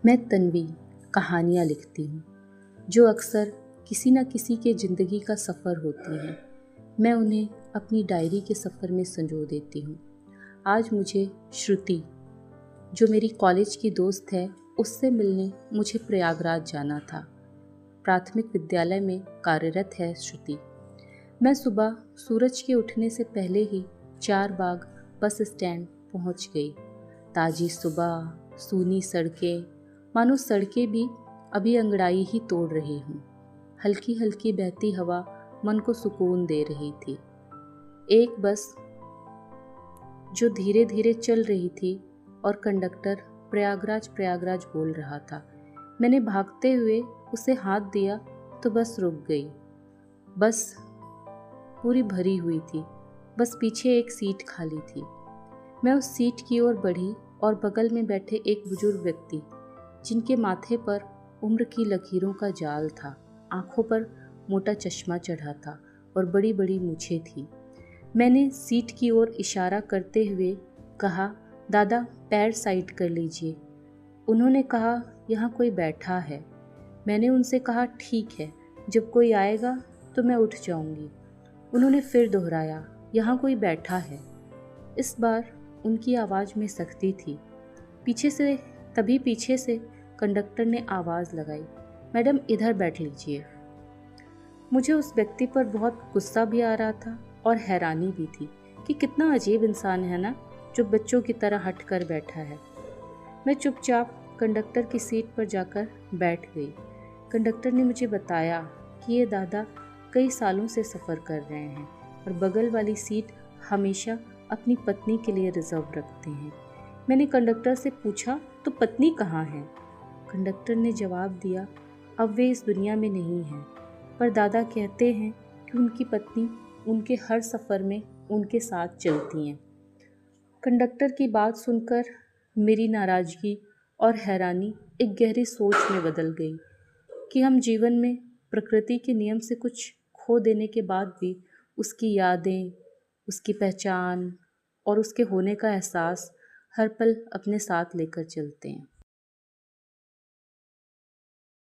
मैं तन्वी कहानियाँ लिखती हूँ जो अक्सर किसी न किसी के ज़िंदगी का सफ़र होती हैं। मैं उन्हें अपनी डायरी के सफ़र में संजो देती हूँ। आज मुझे श्रुति, जो मेरी कॉलेज की दोस्त है, उससे मिलने मुझे प्रयागराज जाना था। प्राथमिक विद्यालय में कार्यरत है श्रुति। मैं सुबह सूरज के उठने से पहले ही चार बाग बस स्टैंड पहुँच गई। ताज़ी सुबह, सूनी सड़कें, मानो सड़कें भी अभी अंगड़ाई ही तोड़ रही हूँ। हल्की हल्की बहती हवा मन को सुकून दे रही थी। एक बस जो धीरे धीरे चल रही थी और कंडक्टर प्रयागराज प्रयागराज बोल रहा था। मैंने भागते हुए उसे हाथ दिया तो बस रुक गई। बस पूरी भरी हुई थी, बस पीछे एक सीट खाली थी। मैं उस सीट की ओर बढ़ी और बगल में बैठे एक बुजुर्ग व्यक्ति, जिनके माथे पर उम्र की लकीरों का जाल था, आंखों पर मोटा चश्मा चढ़ा था और बड़ी बड़ी मूछें थी। मैंने सीट की ओर इशारा करते हुए कहा, दादा पैर साइड कर लीजिए। उन्होंने कहा, यहाँ कोई बैठा है। मैंने उनसे कहा, ठीक है, जब कोई आएगा तो मैं उठ जाऊंगी। उन्होंने फिर दोहराया, यहाँ कोई बैठा है। इस बार उनकी आवाज़ में सख्ती थी। पीछे से कंडक्टर ने आवाज़ लगाई, मैडम इधर बैठ लीजिए। मुझे उस व्यक्ति पर बहुत गुस्सा भी आ रहा था और हैरानी भी थी कि कितना अजीब इंसान है ना, जो बच्चों की तरह हट कर बैठा है। मैं चुपचाप कंडक्टर की सीट पर जाकर बैठ गई। कंडक्टर ने मुझे बताया कि ये दादा कई सालों से सफ़र कर रहे हैं और बगल वाली सीट हमेशा अपनी पत्नी के लिए रिजर्व रखते हैं। मैंने कंडक्टर से पूछा, तो पत्नी कहाँ है? कंडक्टर ने जवाब दिया, अब वे इस दुनिया में नहीं हैं, पर दादा कहते हैं कि उनकी पत्नी उनके हर सफ़र में उनके साथ चलती हैं। कंडक्टर की बात सुनकर मेरी नाराज़गी और हैरानी एक गहरी सोच में बदल गई कि हम जीवन में प्रकृति के नियम से कुछ खो देने के बाद भी उसकी यादें, उसकी पहचान और उसके होने का एहसास हर पल अपने साथ लेकर चलते हैं।